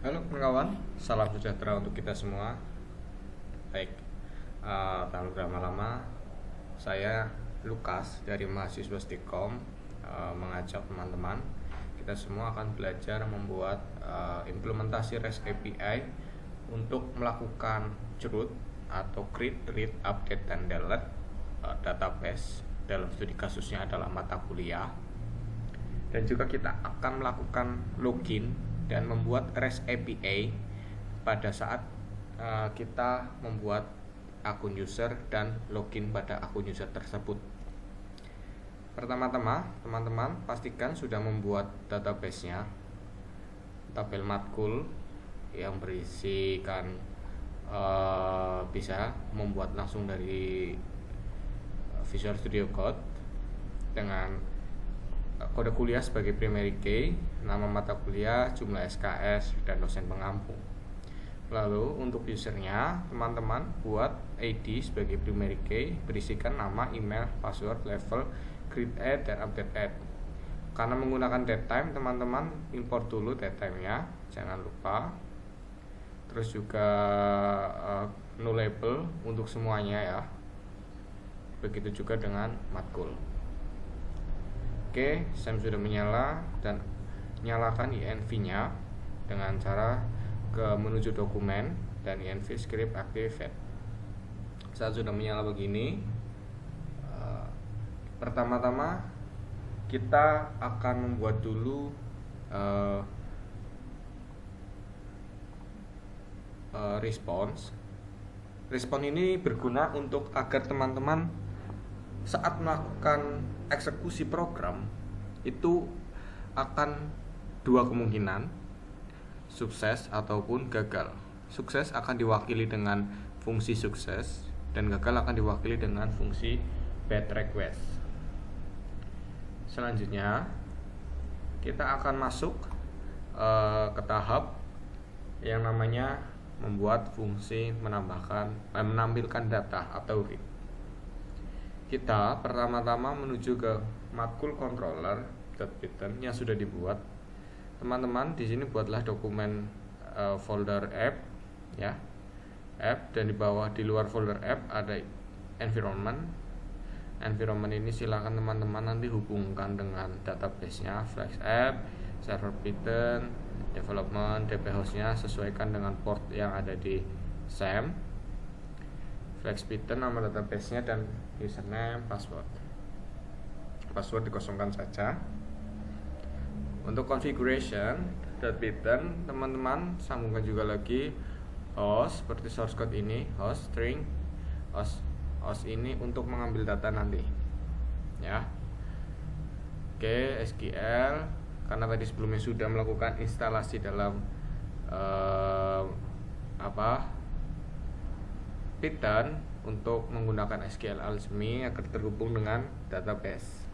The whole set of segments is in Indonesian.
Halo kawan, salam sejahtera untuk kita semua. Baik, tanpa berlama-lama, saya Lukas dari mahasiswa Stikom mengajak teman-teman. Kita semua akan belajar membuat implementasi REST API untuk melakukan CRUD atau create, read, update, dan delete database. Dalam studi kasusnya adalah mata kuliah. Dan juga kita akan melakukan login dan membuat REST API pada saat kita membuat akun user dan login pada akun user tersebut. Pertama-tama, teman-teman pastikan sudah membuat database-nya, tabel matkul yang berisikan bisa membuat langsung dari Visual Studio Code dengan kode kuliah sebagai primary key, nama mata kuliah, jumlah SKS, dan dosen pengampu. Lalu untuk usernya, teman-teman buat ID sebagai primary key, berisikan nama, email, password, level, create add, dan update add. Karena menggunakan datetime, teman-teman import dulu datetime-nya, jangan lupa. Terus juga nullable untuk semuanya ya. Begitu juga dengan matkul. Oke, SAM sudah menyala dan nyalakan env-nya dengan cara menuju dokumen dan env script activate. Saat sudah menyala begini, pertama-tama kita akan membuat dulu response. Respon ini berguna untuk agar teman-teman saat melakukan eksekusi program itu akan dua kemungkinan, sukses ataupun gagal. Sukses akan diwakili dengan fungsi sukses dan gagal akan diwakili dengan fungsi bad request. Selanjutnya kita akan masuk ke tahap yang namanya membuat fungsi menampilkan data atau read. Kita pertama-tama menuju ke matkul controller.python yang sudah dibuat. Teman-teman di sini buatlah dokumen folder app ya. App, dan di luar folder app ada environment. Environment ini silakan teman-teman nanti hubungkan dengan database-nya, Flex app, server Python, development, DB host-nya sesuaikan dengan port yang ada di SAM. Flex Python nama database-nya dan username, password dikosongkan saja. Untuk configuration .python, teman-teman sambungkan juga lagi host seperti source code ini, host string host ini untuk mengambil data nanti ya. Oke, SQL karena tadi sebelumnya sudah melakukan instalasi dalam Python untuk menggunakan SQL Alchemy agar terhubung dengan database.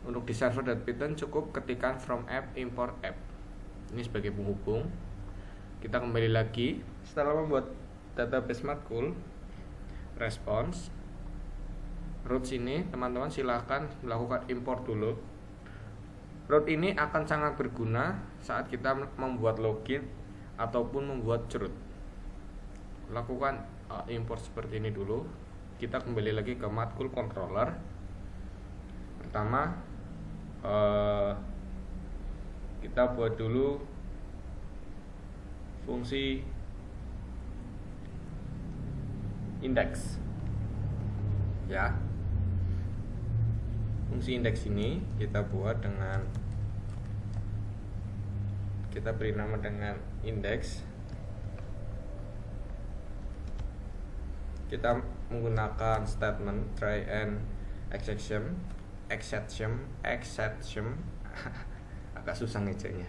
Untuk di server.python cukup ketikkan from app import app. Ini sebagai penghubung. Kita kembali lagi setelah membuat database matkul response. Root ini teman-teman silahkan melakukan import dulu. Root ini akan sangat berguna saat kita membuat login ataupun membuat CRUD. Lakukan import seperti ini dulu. Kita kembali lagi ke matkul controller. Pertama kita buat dulu fungsi index ya. Fungsi index ini kita buat dengan, kita beri nama dengan index. Kita menggunakan statement try and exception agak susah ngejeknya.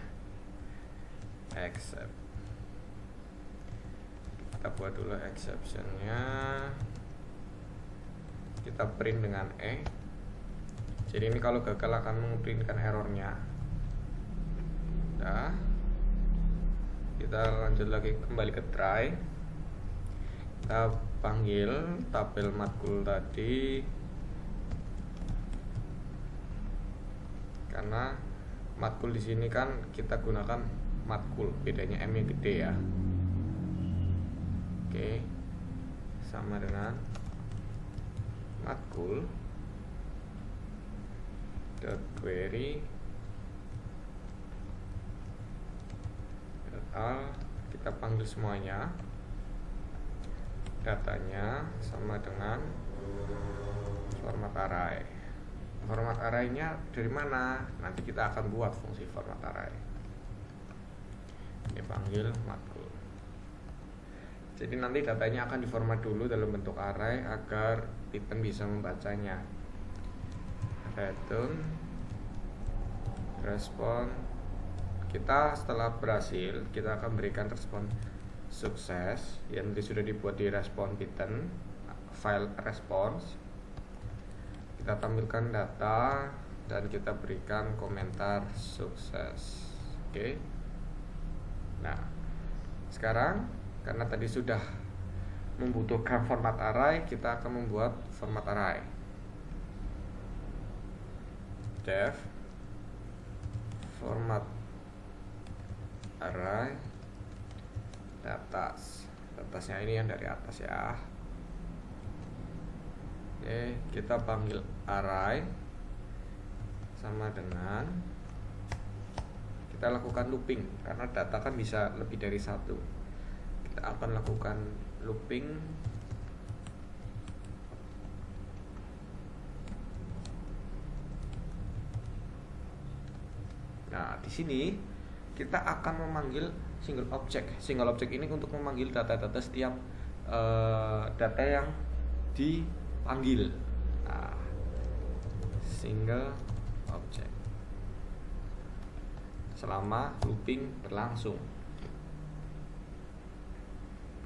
Except, kita buat dulu exceptionnya, kita print dengan jadi ini kalau gagal akan memprintkan errornya. Nah, kita lanjut lagi kembali ke try. Kita panggil tabel matkul tadi karena matkul di sini kan kita gunakan matkul, bedanya M yang gede ya. Oke, sama dengan matkul dot query kita panggil semuanya, datanya sama dengan format array. Format array-nya dari mana? Nanti kita akan buat fungsi format array. Ini panggil matkul. Jadi nanti datanya akan diformat dulu dalam bentuk array agar Python bisa membacanya. Return respon. Kita setelah berhasil, kita akan berikan respon sukses yang nanti sudah dibuat di respon Python, file response. Kita tampilkan data dan kita berikan komentar sukses. Oke. Nah, sekarang karena tadi sudah membutuhkan format array, kita akan membuat format array. Def format array datasnya ini yang dari atas ya. Oke, kita panggil array sama dengan kita lakukan looping karena data kan bisa lebih dari satu. Kita akan lakukan looping Nah, di sini kita akan memanggil single object. Single object ini untuk memanggil data-data setiap data yang dipanggil. Nah, single object selama looping berlangsung.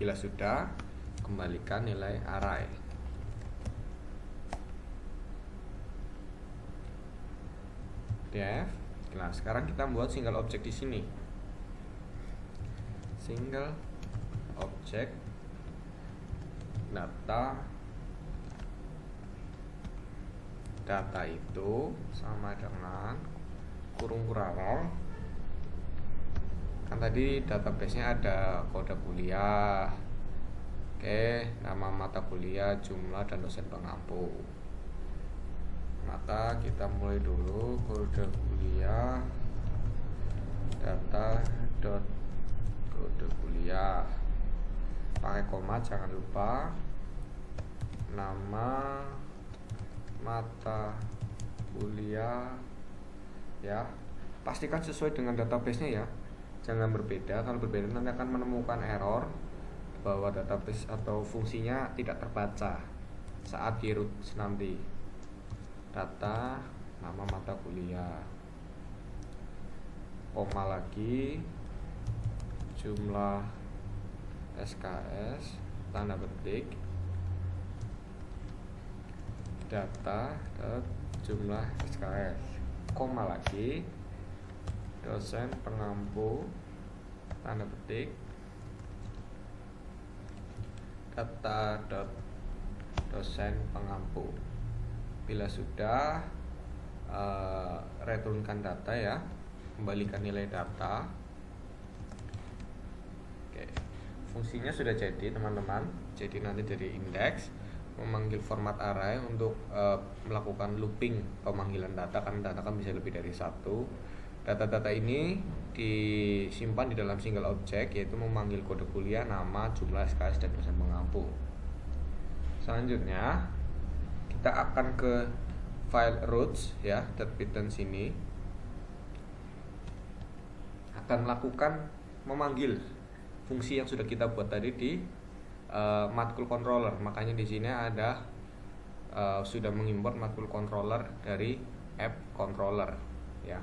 Bila sudah, kembalikan nilai array. Def. Nah, sekarang kita buat single object di sini. Single object data itu sama dengan kurung kurang. Kan tadi database-nya ada kode kuliah. Oke, nama mata kuliah, jumlah dan dosen pengampu. Maka kita mulai dulu kode kuliah data dot kode kuliah, pakai koma jangan lupa, nama mata kuliah ya, pastikan sesuai dengan database-nya ya, jangan berbeda. Kalau berbeda nanti akan menemukan error bahwa database atau fungsinya tidak terbaca saat di root nanti. Data nama mata kuliah, koma lagi, jumlah SKS tanda petik, data jumlah SKS, koma lagi, dosen pengampu tanda petik, data dosen pengampu. Bila sudah, returnkan data ya, kembalikan nilai data. Oke, fungsinya sudah jadi teman-teman. Jadi nanti dari index memanggil format array untuk melakukan looping pemanggilan data, karena data kan bisa lebih dari satu. Data-data ini disimpan di dalam single object, yaitu memanggil kode kuliah, nama, jumlah SKS dan dosen pengampu. Selanjutnya kita akan ke file roots ya, .python sini akan melakukan memanggil fungsi yang sudah kita buat tadi di matkul controller. Makanya di sini ada sudah mengimport matkul controller dari app controller ya,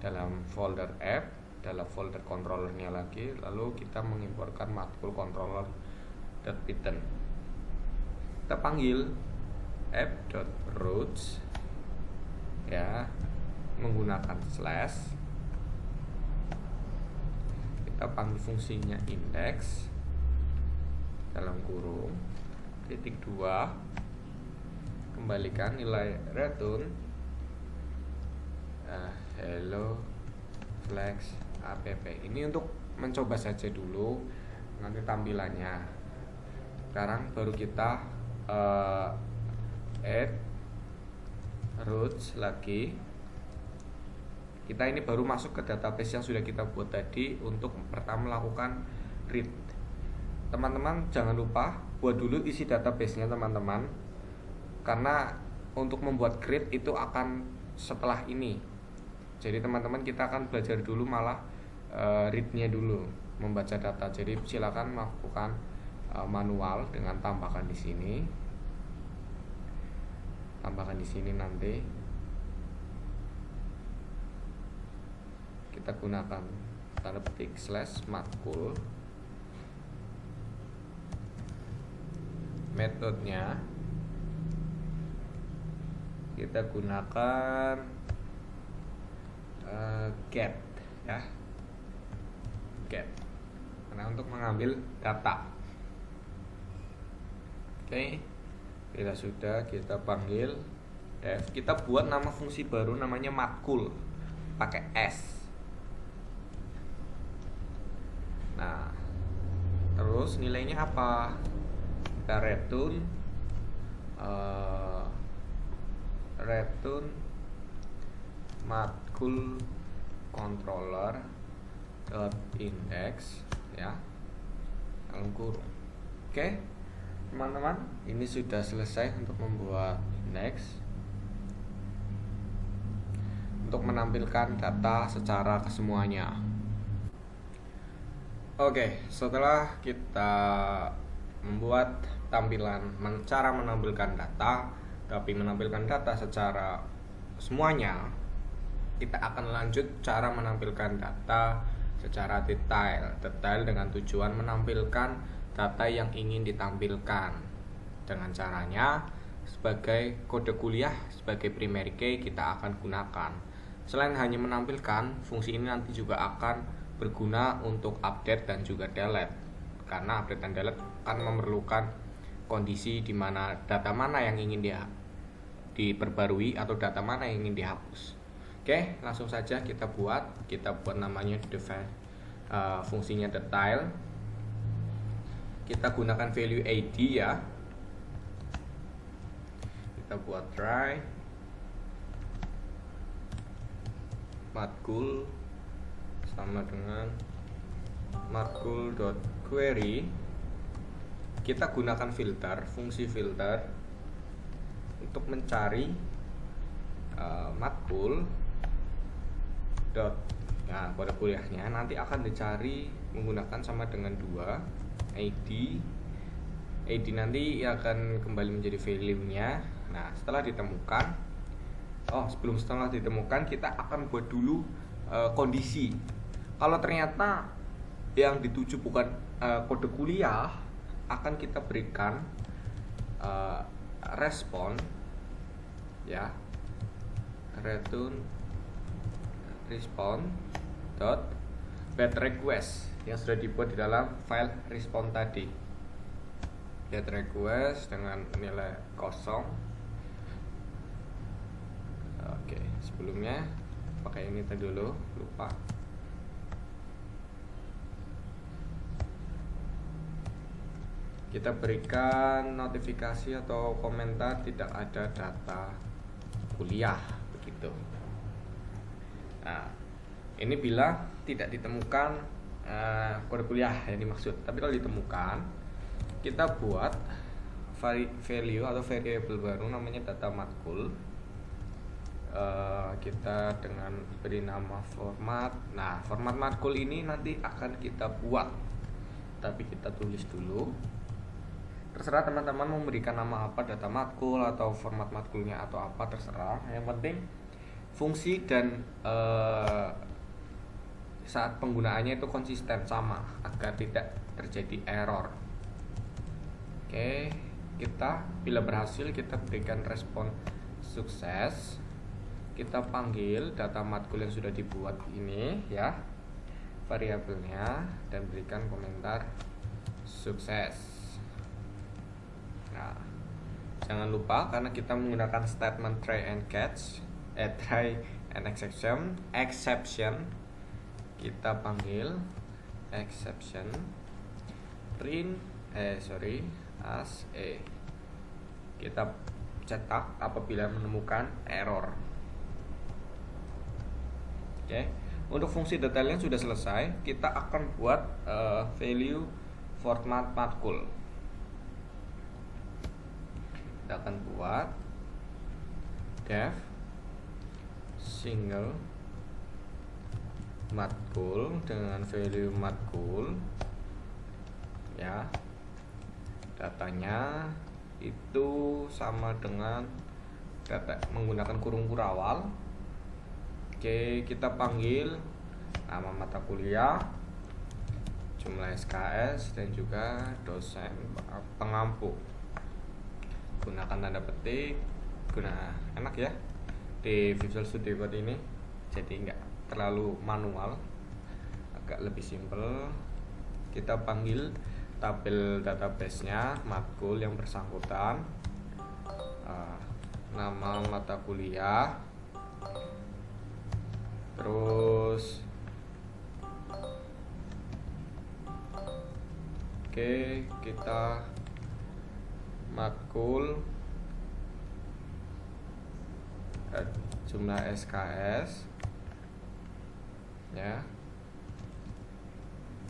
dalam folder app, dalam folder controllernya lagi, lalu kita mengimportkan matkul controller .python. Kita panggil app.roots ya, menggunakan slash. Kita panggil fungsinya index dalam kurung titik 2, kembalikan nilai return hello flex app. Ini untuk mencoba saja dulu, nanti tampilannya. Sekarang baru kita add routes lagi. Kita ini baru masuk ke database yang sudah kita buat tadi untuk pertama melakukan read. Teman-teman jangan lupa buat dulu isi database-nya teman-teman, karena untuk membuat grid itu akan setelah ini. Jadi teman-teman kita akan belajar dulu malah read-nya dulu, membaca data. Jadi silakan melakukan manual dengan tambahkan di sini. Tambahkan di sini nanti. Kita gunakan tanda petik /matkul. Metodenya kita gunakan get ya, get karena untuk mengambil data. Oke, bila sudah kita panggil def, kita buat nama fungsi baru namanya matkul pakai s. Nah, terus nilainya apa? Kita return matkul controller .index ya, dalam kurung. Oke, teman-teman, ini sudah selesai untuk membuat index untuk menampilkan data secara kesemuanya. Oke, setelah kita membuat tampilan cara menampilkan data, tapi menampilkan data secara semuanya, kita akan lanjut cara menampilkan data secara detail dengan tujuan menampilkan data yang ingin ditampilkan. Dengan caranya sebagai kode kuliah, sebagai primary key kita akan gunakan. Selain hanya menampilkan, fungsi ini nanti juga akan berguna untuk update dan juga delete, karena update dan delete akan memerlukan kondisi di mana data mana yang ingin diperbarui atau data mana yang ingin dihapus. Oke, langsung saja kita buat namanya fungsinya detail. Kita gunakan value id ya. Kita buat try matkul sama dengan matkul.query. Kita gunakan fungsi filter untuk mencari matkul kode kuliahnya nanti akan dicari menggunakan sama dengan 2 id nanti akan kembali menjadi value-nya. Nah, setelah ditemukan kita akan buat dulu kondisi. Kalau ternyata yang dituju bukan kode kuliah, akan kita berikan respon ya, return respon get request yang sudah dibuat di dalam file respon tadi. Get request dengan nilai 0. Oke, sebelumnya pakai ini tadi dulu, lupa. Kita berikan notifikasi atau komentar tidak ada data kuliah, begitu. Nah, ini bila tidak ditemukan kode kuliah yang dimaksud. Tapi kalau ditemukan, kita buat value atau variable baru namanya data matkul. Kita dengan beri nama format. Nah, format matkul ini nanti akan kita buat, tapi kita tulis dulu. Terserah teman-teman mau memberikan nama apa, data matkul atau format matkulnya atau apa, terserah. Yang penting fungsi dan saat penggunaannya itu konsisten sama agar tidak terjadi error. Oke, kita bila berhasil kita berikan respon sukses. Kita panggil data matkul yang sudah dibuat ini ya, variabelnya, dan berikan komentar sukses. Nah, jangan lupa karena kita menggunakan statement try and exception, kita panggil exception print as a. Kita cetak apabila menemukan error. Oke. Untuk fungsi detailnya sudah selesai. Kita akan buat value format matkul. Kita akan buat def single matkul dengan value matkul, ya. Datanya itu sama dengan data menggunakan kurung kurawal. Oke, kita panggil nama mata kuliah, jumlah SKS, dan juga dosen pengampu. Gunakan tanda petik, enak ya di Visual Studio Code ini, jadi nggak terlalu manual, agak lebih simple. Kita panggil tabel database-nya matkul yang bersangkutan, nama mata kuliah, terus kita matkul jumlah SKS, ya.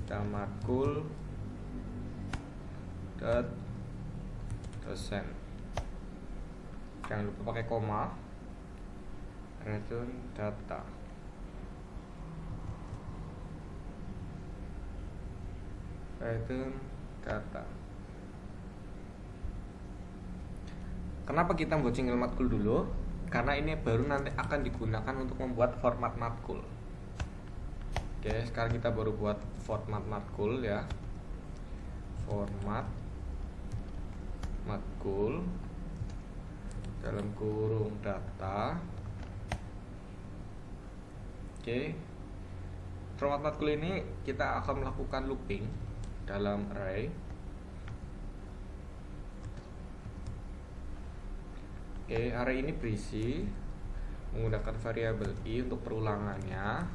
Kita matkul dosen, jangan lupa pakai koma, return data. Kenapa kita buat single matkul dulu? Karena ini baru nanti akan digunakan untuk membuat format matkul. Oke, sekarang kita baru buat format matkul, ya. Format matkul dalam kurung data. Oke, format matkul ini kita akan melakukan looping dalam array. Oke, array ini berisi menggunakan variabel i untuk perulangannya,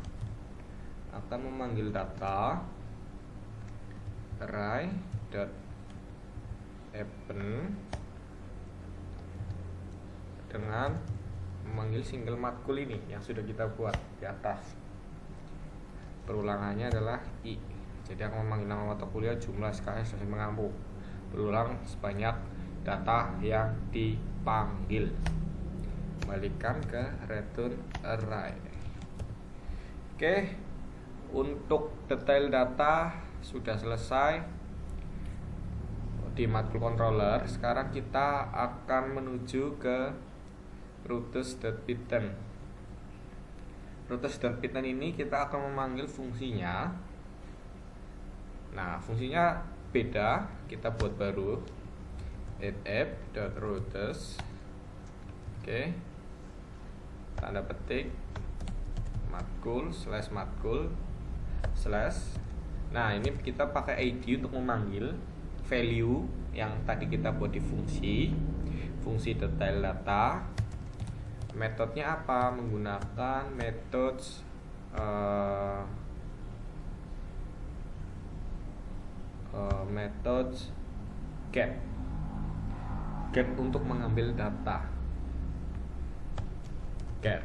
akan memanggil data array.open dengan memanggil single matkul ini yang sudah kita buat di atas. Perulangannya adalah i. Jadi akan memanggil nama mata kuliah, jumlah SKS, dosen pengampu. Berulang sebanyak data yang dipanggil. Kembalikan ke return array. Oke, untuk detail data sudah selesai di matkul controller. Sekarang kita akan menuju ke routes.python. Routes.python ini kita akan memanggil fungsinya. Nah, fungsinya beda, kita buat baru, app.routes. Oke, tanda petik matkul slash. Nah, ini kita pakai id untuk memanggil value yang tadi kita buat di fungsi detail data. Metodenya apa? Menggunakan methods get untuk mengambil data. Get.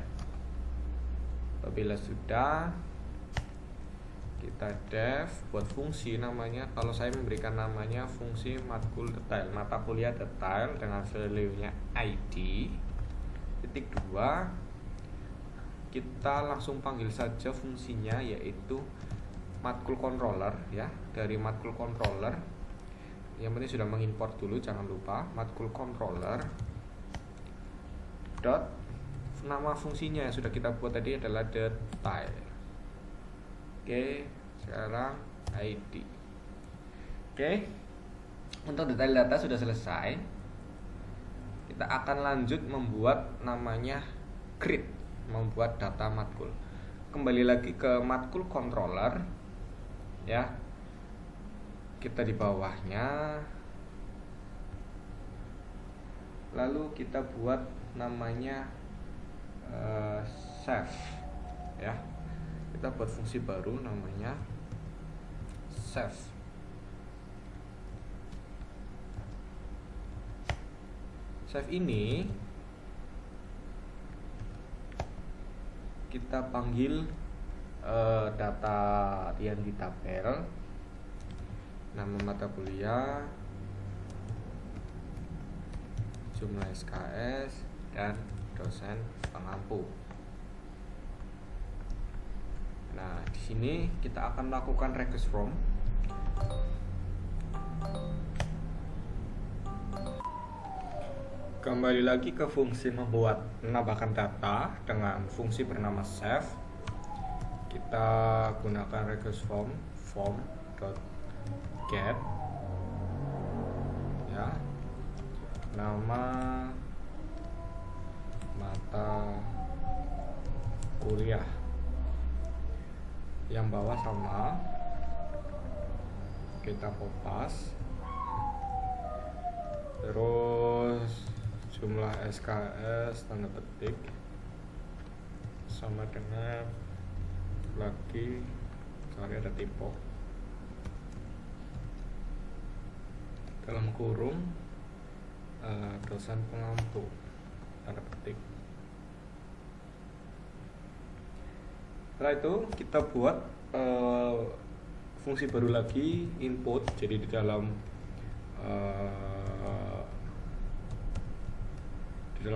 Apabila sudah, kita def buat fungsi namanya. Kalau saya memberikan namanya fungsi matkul detail, mata kuliah detail dengan value-nya id. Titik 2, kita langsung panggil saja fungsinya, yaitu matkul controller, ya. Dari matkul controller, yang penting sudah mengimport dulu, jangan lupa matkul controller dot nama fungsinya yang sudah kita buat tadi adalah detail. Oke, sekarang id. Oke, untuk detail data sudah selesai. Kita akan lanjut membuat namanya grid, membuat data matkul. Kembali lagi ke matkul controller, ya. Kita di bawahnya, lalu kita buat namanya save, ya. kita buat fungsi baru namanya save. Save ini kita panggil data yang di tabel, nama mata kuliah, jumlah SKS, dan dosen pengampu. Nah, di sini kita akan melakukan request from. Kembali lagi ke fungsi menambahkan data dengan fungsi bernama save. Kita gunakan request form.get ya, nama mata kuliah, yang bawah sama, kita kopas, terus jumlah SKS tanda petik sama dengan lagi, sorry ada typo, dalam kurung dosen pengampu tanda petik. Setelah itu kita buat fungsi baru lagi, input. Jadi di dalam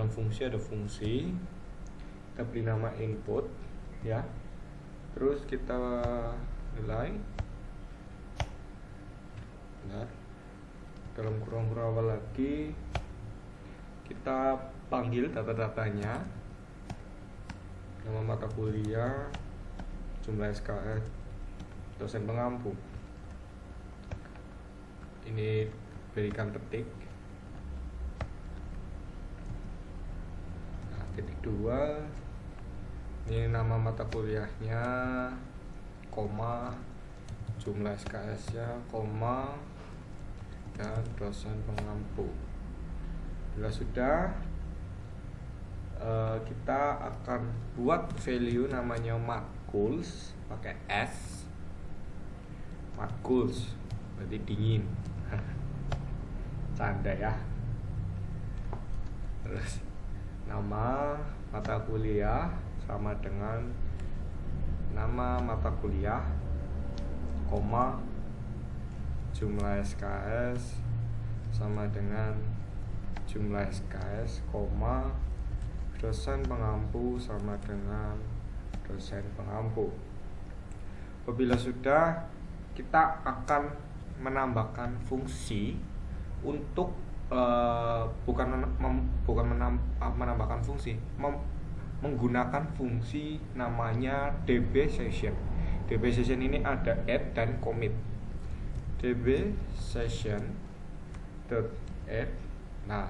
fungsi ada fungsi, kita beri nama input ya, terus kita nilai. Benar. Dalam kurung awal lagi kita panggil data-datanya, nama mata kuliah, jumlah SKS, dosen pengampu. Ini berikan petik. Nah, titik 2, ini nama mata kuliahnya, koma, jumlah SKS-nya, koma, dan dosen pengampu. Bila sudah, kita akan buat value namanya matkuls pakai S. Matkuls berarti dingin. Canda ya. Terus nama mata kuliah sama dengan nama mata kuliah, koma, jumlah SKS sama dengan jumlah SKS, koma, dosen pengampu sama dengan dosen pengampu. Apabila sudah, kita akan menambahkan fungsi untuk menambahkan fungsi, menggunakan fungsi namanya db session. db session ini ada add dan commit. db session add. Nah,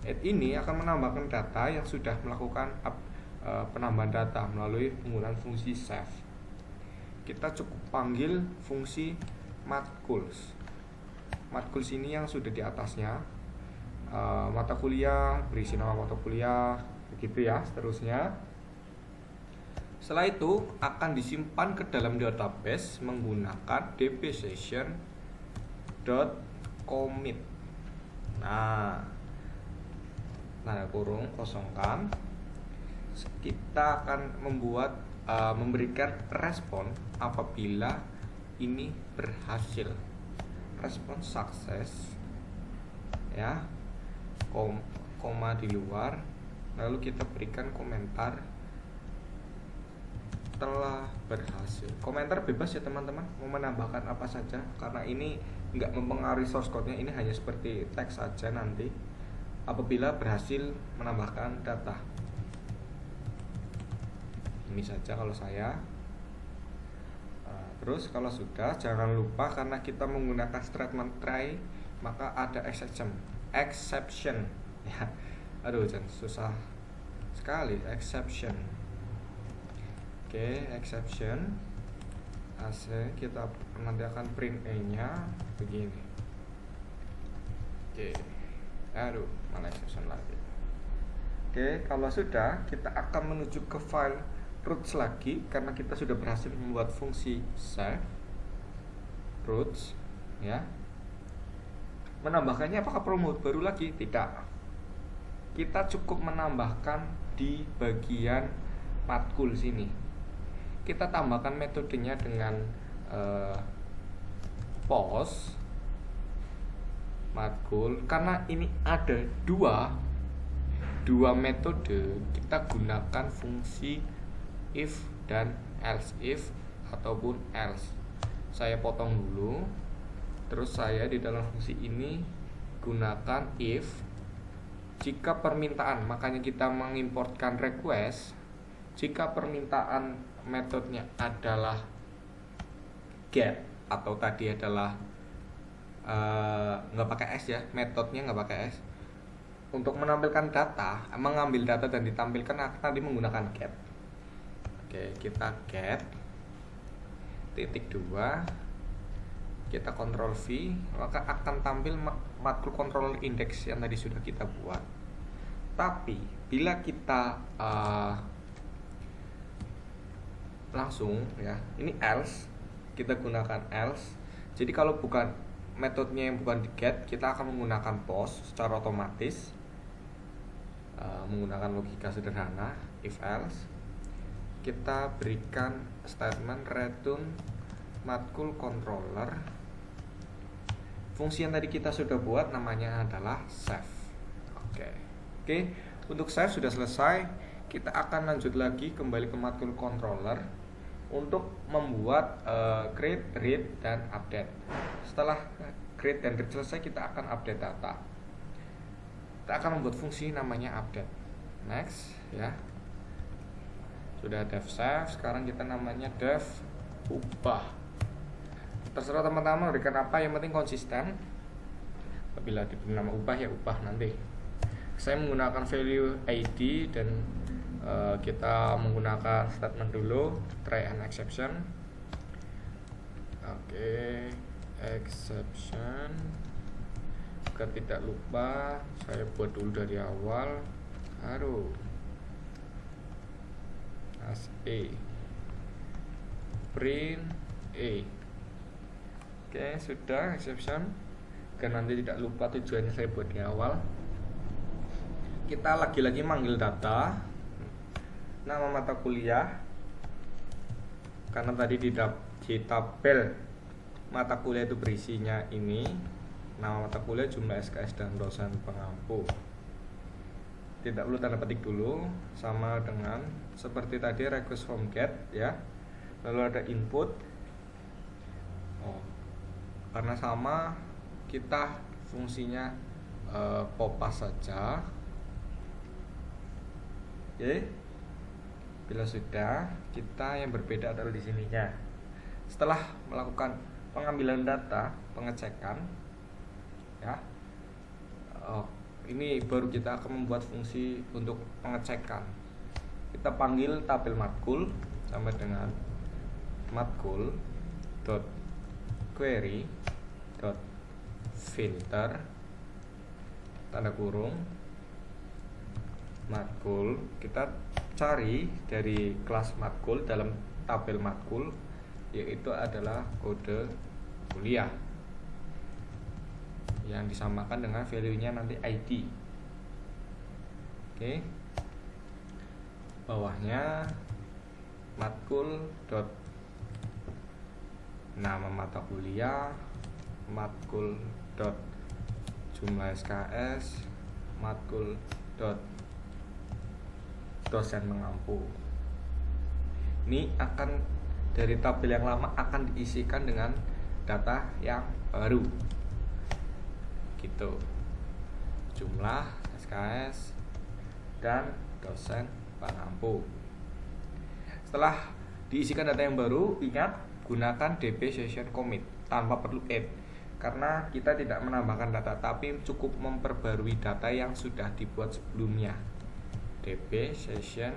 add ini akan menambahkan data yang sudah melakukan penambahan data melalui penggunaan fungsi save. Kita cukup panggil fungsi matkuls. Matkuls ini yang sudah di atasnya, mata kuliah, berisi nama mata kuliah, begitu ya, seterusnya. Setelah itu akan disimpan ke dalam database menggunakan dbSession.commit. Nah, tanda kurung kosongkan. Kita akan memberikan respon apabila ini berhasil. Respon sukses ya, koma di luar, lalu kita berikan komentar telah berhasil. Komentar bebas ya teman-teman, mau menambahkan apa saja, karena ini nggak mempengaruhi source code-nya, ini hanya seperti teks saja nanti apabila berhasil menambahkan data. Ini saja kalau saya. Terus kalau sudah, jangan lupa karena kita menggunakan statement try, maka ada exception ya. Aduh, jangan susah sekali exception. Oke, exception AC, kita nanti akan print E-nya begini. Oke. Aduh, malah exception lagi. Oke, kalau sudah, kita akan menuju ke file roots lagi karena kita sudah berhasil membuat fungsi save roots ya. Menambahkannya apakah perlu mode baru lagi? Tidak. Kita cukup menambahkan di bagian matkul sini. Kita tambahkan metodenya dengan post matkul. Karena ini ada dua metode, kita gunakan fungsi if dan else if ataupun else. Saya potong dulu. Terus saya di dalam fungsi ini gunakan if jika permintaan, makanya kita mengimportkan request. Jika permintaan metodenya adalah get atau tadi adalah nggak pakai s ya, metodenya nggak pakai s. Untuk menampilkan data, mengambil data dan ditampilkan tadi menggunakan get. Oke, kita get titik 2. Kita Ctrl V, maka akan tampil matkul controller index yang tadi sudah kita buat. Tapi bila kita langsung ya, ini else, kita gunakan else. Jadi kalau bukan metodenya yang bukan di get, kita akan menggunakan post secara otomatis, menggunakan logika sederhana if else. Kita berikan statement return matkul controller. Fungsi yang tadi kita sudah buat namanya adalah save. Oke. Untuk save sudah selesai. Kita akan lanjut lagi kembali ke matkul controller untuk membuat create, read, dan update. Setelah create dan read selesai, kita akan update data. Kita akan membuat fungsi namanya update. Next, ya. Sudah dev save, sekarang kita namanya dev ubah. Terserah teman-teman berikan apa, yang penting konsisten. Apabila diberi nama ubah ya ubah nanti. Saya menggunakan value ID dan kita menggunakan statement dulu try and exception. Oke, exception. Jika tidak lupa, saya buat dulu dari awal. Aduh. As A. Print A. Oke, sudah exception. Karena nanti tidak lupa tujuannya saya buat di awal. Kita lagi-lagi manggil data, nama mata kuliah. Karena tadi di tabel mata kuliah itu berisinya ini, nama mata kuliah, jumlah SKS dan dosen pengampu. Tidak perlu tanda petik dulu, sama dengan seperti tadi request from get ya. Lalu ada input. Karena sama, kita fungsinya popas saja. Oke. Bila sudah, kita yang berbeda adalah di sininya. Setelah melakukan pengambilan data, pengecekan, ya. Ini baru kita akan membuat fungsi untuk pengecekan. Kita panggil tabel matkul sama dengan matkul dot query dot filter tanda kurung matkul. Kita cari dari kelas matkul dalam tabel matkul, yaitu adalah kode kuliah yang disamakan dengan value-nya nanti ID. Oke. Bawahnya matkul dot nama mata kuliah, matkul dot jumlah SKS, matkul dot dosen mengampu. Ini akan dari tabel yang lama akan diisikan dengan data yang baru. Gitu. Jumlah SKS dan dosen pengampu. Setelah diisikan data yang baru, ingat gunakan db session commit tanpa perlu add, karena kita tidak menambahkan data tapi cukup memperbarui data yang sudah dibuat sebelumnya. db session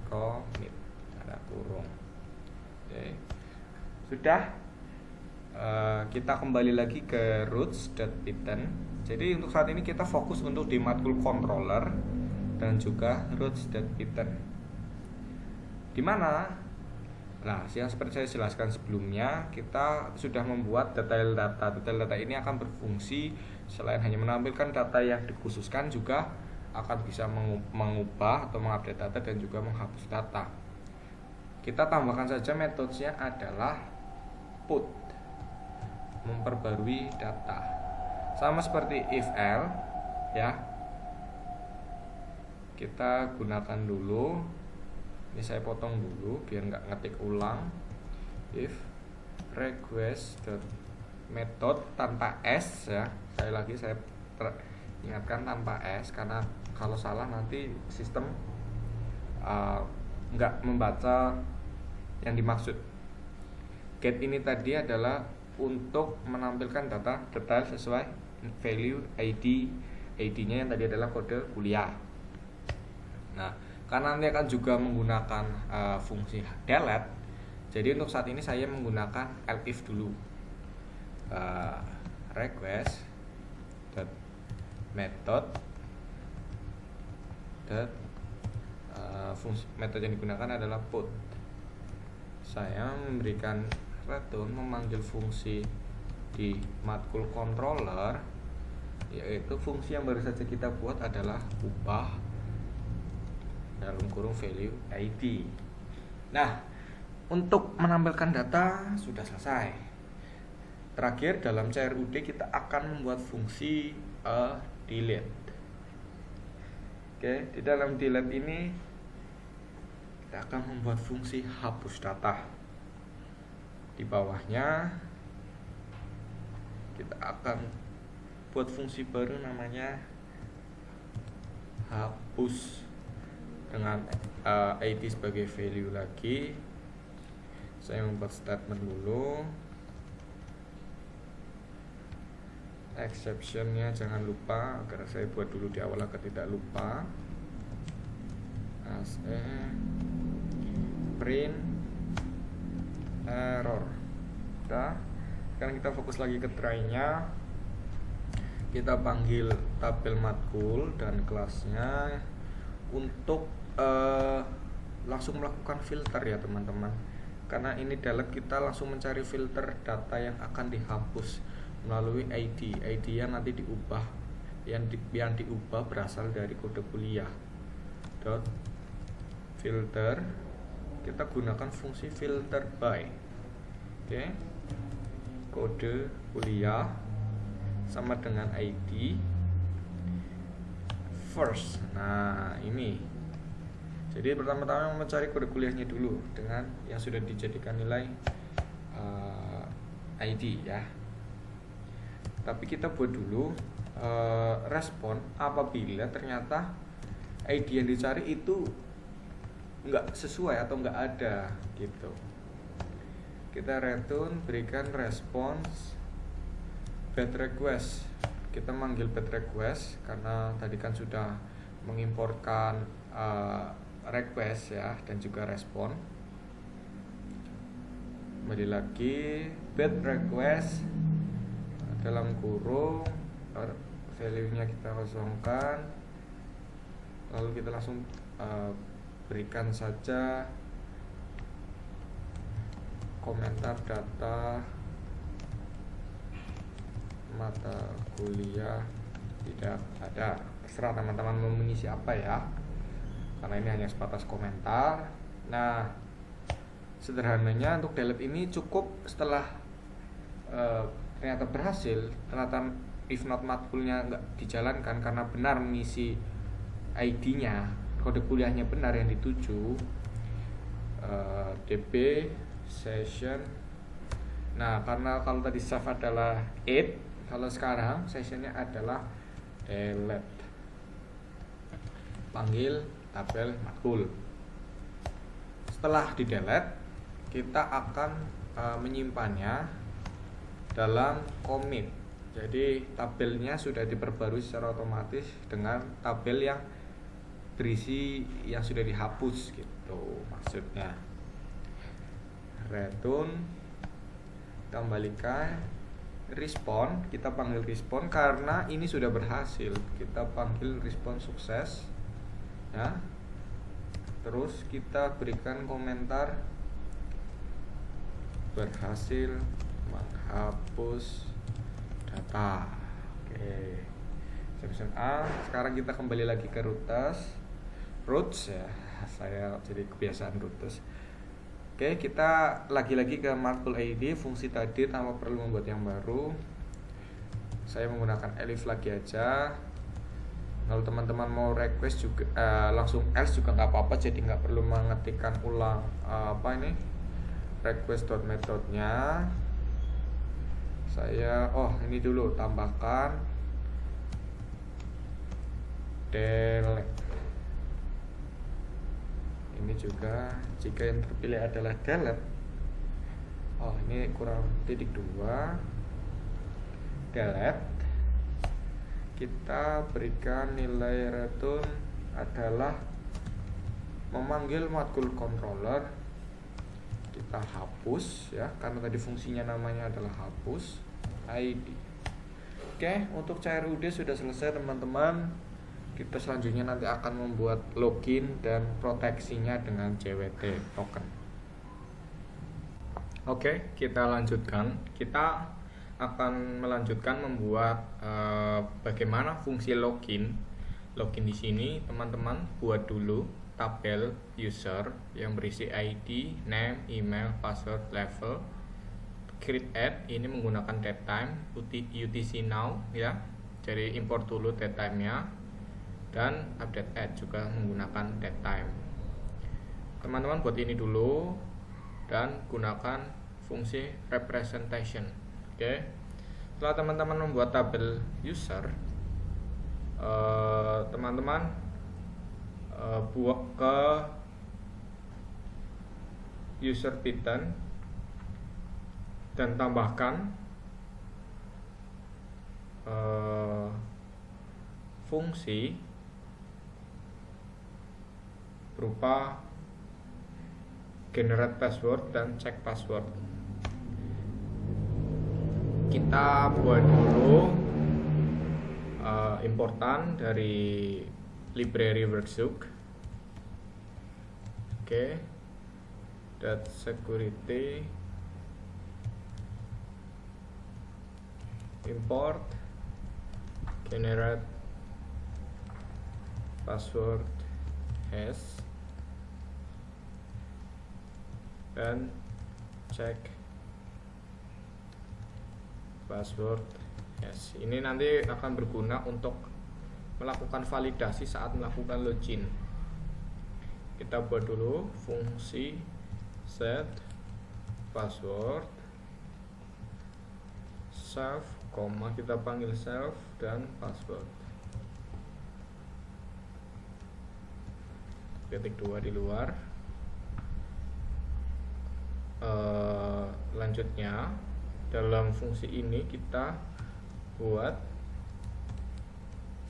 commit ada kurung. Oke. Sudah. Kita kembali lagi ke roots.python. Jadi untuk saat ini kita fokus untuk di matkul controller dan juga roots.python. Di mana? Nah, yang seperti saya jelaskan sebelumnya, kita sudah membuat detail data. Detail data ini akan berfungsi selain hanya menampilkan data yang dikhususkan, juga akan bisa mengubah atau mengupdate data dan juga menghapus data. Kita tambahkan saja metodenya adalah put, memperbarui data. Sama seperti if else ya. Kita gunakan dulu. Ini saya potong dulu biar nggak ngetik ulang. If request method tanpa s ya. Sekali lagi saya ingatkan tanpa s, karena kalau salah nanti sistem nggak membaca yang dimaksud. Get ini tadi adalah untuk menampilkan data detail sesuai value ID-nya yang tadi adalah kode kuliah. Nah, karena nanti akan juga menggunakan fungsi delete, jadi untuk saat ini saya menggunakan elif dulu. Request method fungsi metode yang digunakan adalah put. Saya memberikan return, memanggil fungsi di matkul controller, yaitu fungsi yang baru saja kita buat adalah ubah dalam kurung value ID. Nah, untuk menampilkan data sudah selesai. Terakhir, dalam CRUD kita akan membuat fungsi delete. Oke, di dalam delete ini kita akan membuat fungsi hapus data. Di bawahnya kita akan buat fungsi baru namanya hapus dengan ID sebagai value lagi. Saya membuat statement dulu. Exceptionnya jangan lupa, agar saya buat dulu di awal agar tidak lupa. Print error. Nah, sekarang kita fokus lagi ke try-nya. Kita panggil tabel matkul dan kelasnya untuk langsung melakukan filter ya teman-teman. Karena ini delete, kita langsung mencari filter data yang akan dihapus melalui ID. ID yang nanti diubah, yang diubah berasal dari kode kuliah. Dot filter, kita gunakan fungsi filter by. Oke. Kode kuliah sama dengan ID first. Nah, ini. Jadi pertama-tama mencari kode kuliahnya dulu dengan yang sudah dijadikan nilai ID ya. Tapi kita buat dulu respon apabila ternyata ID yang dicari itu nggak sesuai atau nggak ada gitu. Kita return, berikan response bad request. Kita manggil bad request karena tadi kan sudah mengimporkan request ya dan juga respon. Kembali lagi bad request dalam kurung, value-nya kita kosongkan, lalu kita langsung berikan saja komentar data mata kuliah tidak ada. Terserah teman-teman mau mengisi apa ya, karena ini hanya sebatas komentar. Nah, sederhananya untuk delete ini cukup setelah ternyata berhasil, ternyata if not matkulnya nggak dijalankan karena benar mengisi ID-nya, kode kuliahnya benar yang dituju, db session. Nah, karena kalau tadi save adalah 8, kalau sekarang sessionnya adalah delete. Panggil tabel matkul. Setelah di delete, kita akan menyimpannya dalam commit. Jadi tabelnya sudah diperbarui secara otomatis dengan tabel yang berisi yang sudah dihapus gitu maksudnya. Return, kembalikan respon, kita panggil respon karena ini sudah berhasil. Kita panggil respon sukses ya. Terus kita berikan komentar berhasil menghapus data. Oke, section A. Sekarang kita kembali lagi ke roots ya, saya jadi kebiasaan roots. Oke, kita lagi-lagi ke Markdown ID, fungsi tadi tanpa perlu membuat yang baru. Saya menggunakan elif lagi aja. Kalau teman-teman mau request juga langsung else juga nggak apa-apa, jadi nggak perlu mengetikkan ulang request.methodnya. Saya ini dulu tambahkan delete. Ini juga jika yang terpilih adalah delete. Ini kurang titik 2. Delete. Kita berikan nilai return adalah memanggil matkul controller. Kita hapus ya, karena tadi fungsinya namanya adalah hapus ID. Oke, untuk CRUD sudah selesai teman-teman. Kita selanjutnya nanti akan membuat login dan proteksinya dengan JWT token. Oke, kita lanjutkan. Kita akan melanjutkan membuat bagaimana fungsi login. Login di sini teman-teman buat dulu tabel user yang berisi ID, name, email, password, level. Create add ini menggunakan datetime, UTC now ya. Jadi import dulu datetime-nya, dan update add juga menggunakan datetime. Teman-teman buat ini dulu dan gunakan fungsi representation. Oke. Setelah teman-teman membuat tabel user, teman-teman buat ke user button dan tambahkan fungsi berupa generate password dan check password. Kita buat dulu importan dari library workbook. Oke, that security import generate password hash dan check password hash. Ini nanti akan berguna untuk melakukan validasi saat melakukan login. Kita buat dulu fungsi set password self, kita panggil self dan password. Ketik 2 di luar. Lanjutnya dalam fungsi ini kita buat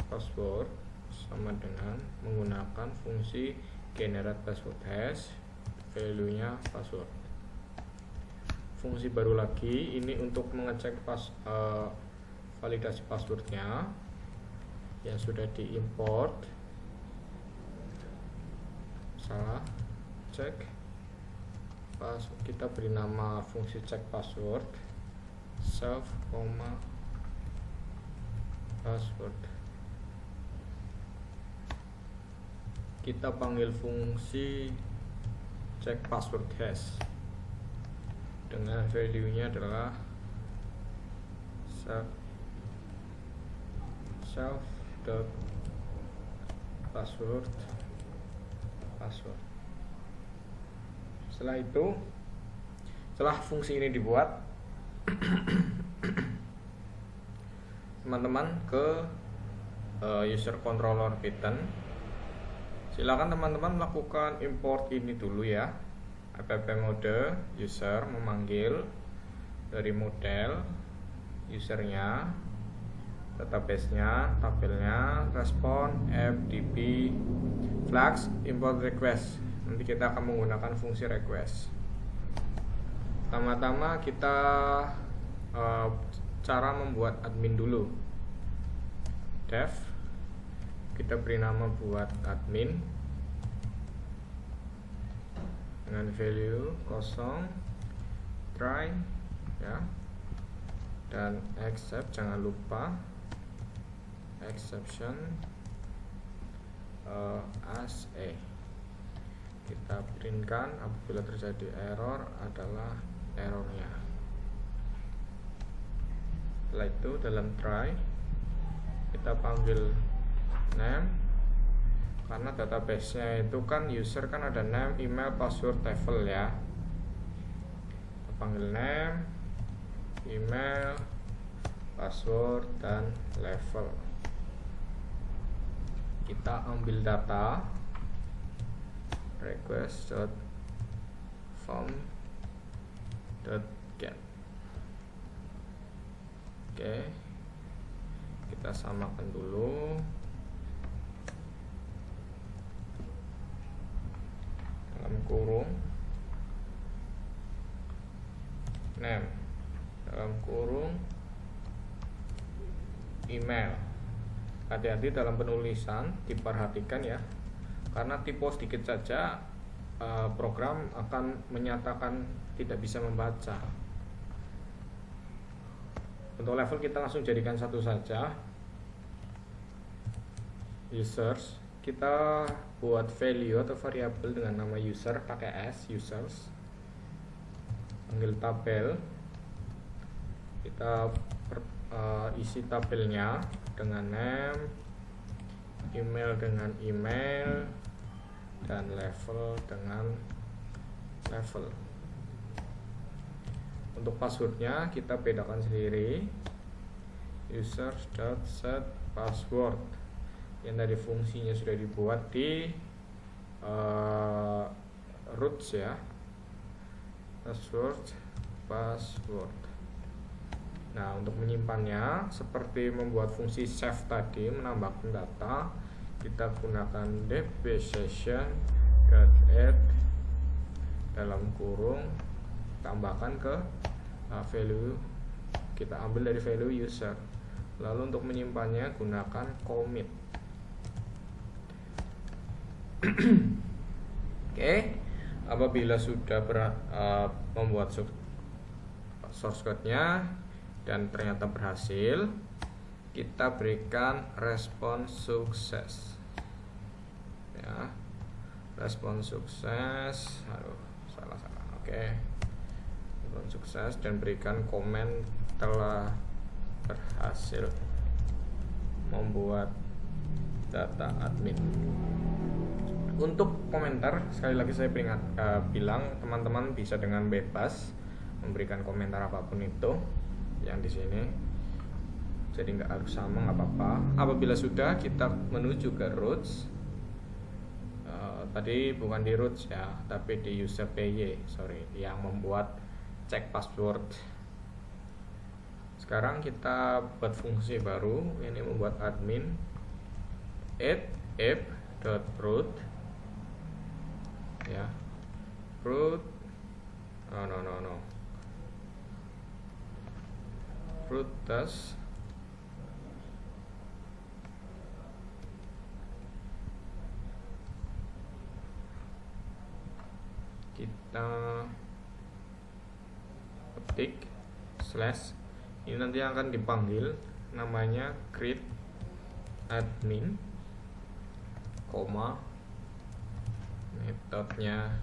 password sama dengan menggunakan fungsi generate password hash, value-nya password. Fungsi baru lagi ini untuk mengecek validasi passwordnya yang sudah diimport. Salah, cek password, kita beri nama fungsi cek password self, password. Kita panggil fungsi cek password hash dengan value-nya adalah self dot password. Setelah itu, setelah fungsi ini dibuat, teman-teman ke user controller button. Silakan teman-teman melakukan import ini dulu ya. App mode user memanggil dari model usernya, database-nya, tabelnya, respon, fdb, flags, import request. Nanti kita akan menggunakan fungsi request. Pertama-tama kita cara membuat admin dulu. Dev, kita beri nama buat admin. dengan value kosong, try ya, dan except, jangan lupa exception as a. Kita printkan apabila terjadi error adalah errornya. Setelah itu dalam try kita panggil name, karena database-nya itu kan user kan ada name, email, password, level ya. Kita panggil name, email, password, dan level. Kita ambil data request.form.get. Oke, kita samakan dulu. Dalam kurung name, dalam kurung email. Hati-hati dalam penulisan, diperhatikan ya, karena typo sedikit saja program akan menyatakan tidak bisa membaca. Untuk level kita langsung jadikan satu saja. Users, kita buat value atau variabel dengan nama user pakai s, users. Panggil tabel, kita isi tabelnya dengan name, email dengan email, dan level dengan level. Untuk passwordnya kita bedakan sendiri, users.set password yang dari fungsinya sudah dibuat di roots ya, password. Nah, untuk menyimpannya seperti membuat fungsi save tadi, menambahkan data, kita gunakan db session.add dalam kurung, tambahkan ke value, kita ambil dari value user. Lalu untuk menyimpannya gunakan commit. Oke, apabila sudah membuat source code-nya dan ternyata berhasil, kita berikan respon sukses ya, respon sukses. Salah. Oke, respon sukses, dan berikan komen telah berhasil membuat data admin. Untuk komentar, sekali lagi saya bilang teman-teman bisa dengan bebas memberikan komentar apapun itu yang di sini, jadi nggak harus sama, nggak apa-apa. Apabila sudah, kita menuju ke roots. Tadi bukan di roots ya, tapi di user py, yang membuat cek password. Sekarang kita buat fungsi baru, ini membuat admin add app.root ya, root root task kita ketik slash, ini nanti akan dipanggil namanya create admin, metodenya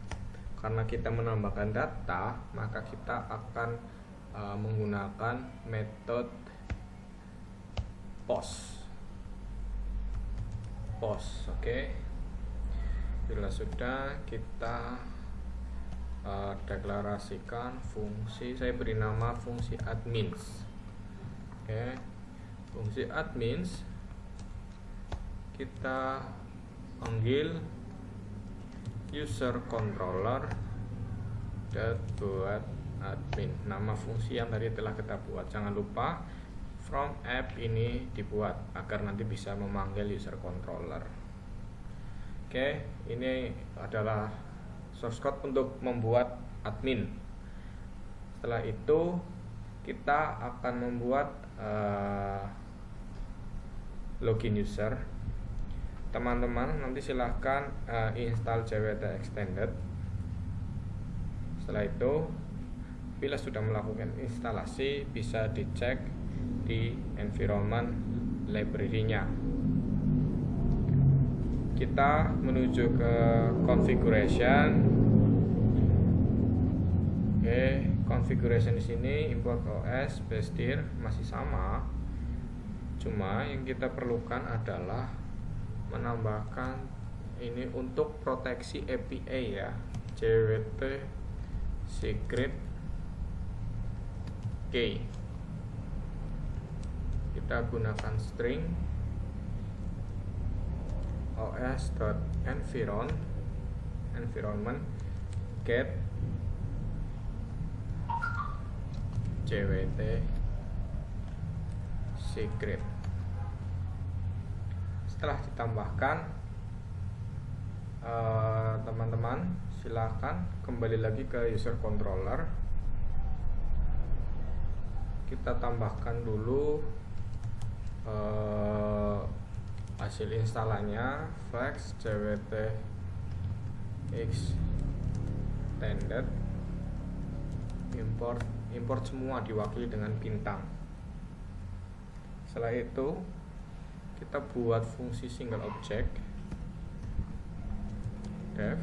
karena kita menambahkan data, maka kita akan menggunakan metode post. Oke. Bila sudah, kita deklarasikan fungsi, saya beri nama fungsi admins. Oke, fungsi admins kita panggil user controller buat admin, nama fungsi yang tadi telah kita buat. Jangan lupa from app ini dibuat agar nanti bisa memanggil user controller. Oke, ini adalah source code untuk membuat admin. Setelah itu kita akan membuat login user. Teman-teman nanti silahkan install JWT Extended Setelah itu, bila sudah melakukan instalasi, bisa dicek di environment library-nya. Kita menuju ke configuration. Oke, configuration di sini import OS, bastir masih sama. Cuma yang kita perlukan adalah menambahkan ini untuk proteksi API ya, JWT secret key. Kita gunakan string os.environment get JWT secret. Setelah ditambahkan, teman-teman silakan kembali lagi ke user controller. Kita tambahkan dulu hasil instalannya, flex JWT extended, import semua diwakili dengan bintang. Setelah itu kita buat fungsi single object, def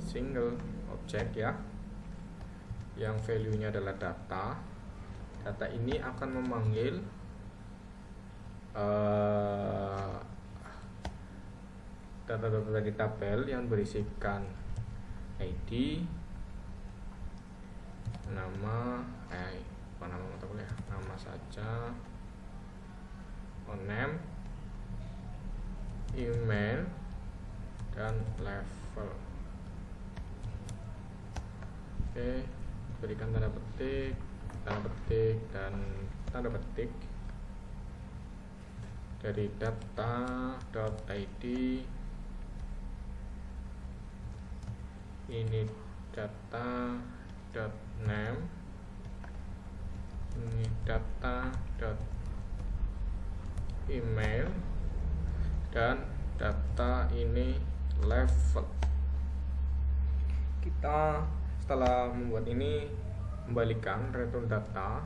single object ya, yang value nya adalah data. Data ini akan memanggil data-data dari tabel yang berisikan ID, nama, nama saja, name, email, dan level. Oke, berikan tanda petik, dan tanda petik dari data.id. Ini data.name, ini data.email, dan data ini level. Kita setelah membuat ini, kembalikan return data.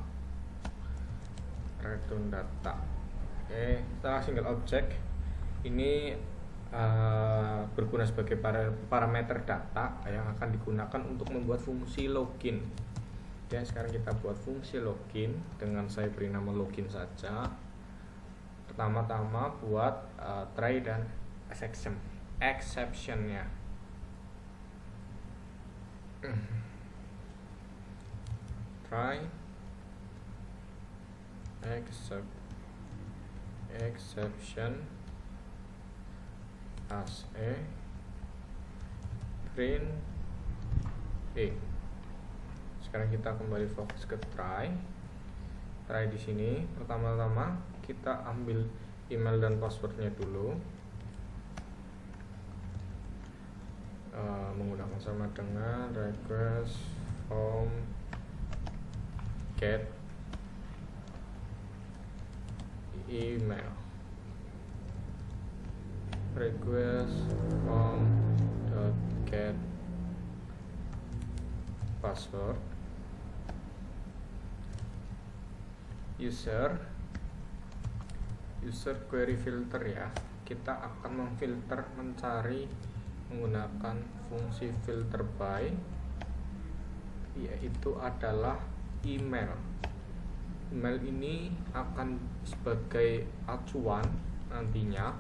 Oke, setelah single object ini berguna sebagai parameter data yang akan digunakan untuk membuat fungsi login. Ya, sekarang kita buat fungsi login dengan saya beri nama login saja. Pertama-tama buat try dan exception-nya. Try exception as print Sekarang kita kembali fokus ke try di sini. Pertama-tama kita ambil email dan passwordnya dulu, menggunakan sama dengan request from get email, request from get password, user query filter ya. Kita akan memfilter, mencari menggunakan fungsi filter by, yaitu adalah email. Email ini akan sebagai acuan nantinya.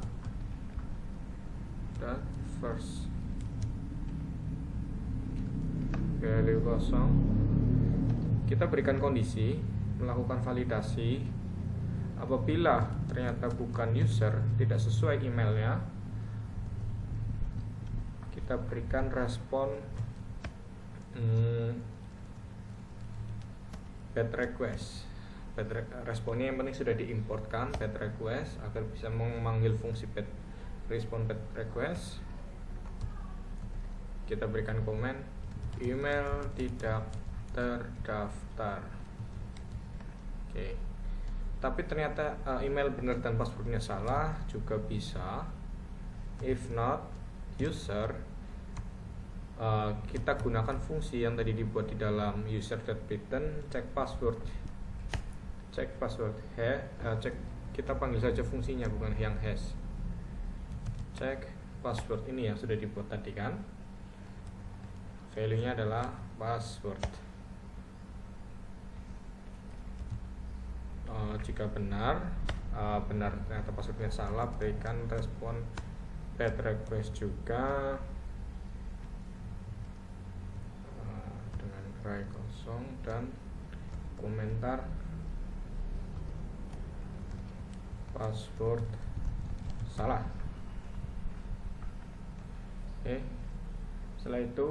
Dan first value kosong, kita berikan kondisi, melakukan validasi. Apabila ternyata bukan user, tidak sesuai emailnya, kita berikan respon bad request. Responnya yang penting sudah diimportkan bad request agar bisa memanggil fungsi respon bad request. Kita berikan komen email tidak terdaftar. Oke. Tapi ternyata email benar dan passwordnya salah juga bisa. If not, user kita gunakan fungsi yang tadi dibuat di dalam user.python check password. Cek, kita panggil saja fungsinya, bukan yang hash. Check password ini yang sudah dibuat tadi kan, value nya adalah password. Jika benar ternyata passwordnya salah, berikan respon bad request juga dengan array kosong dan komentar password salah. Oke, setelah itu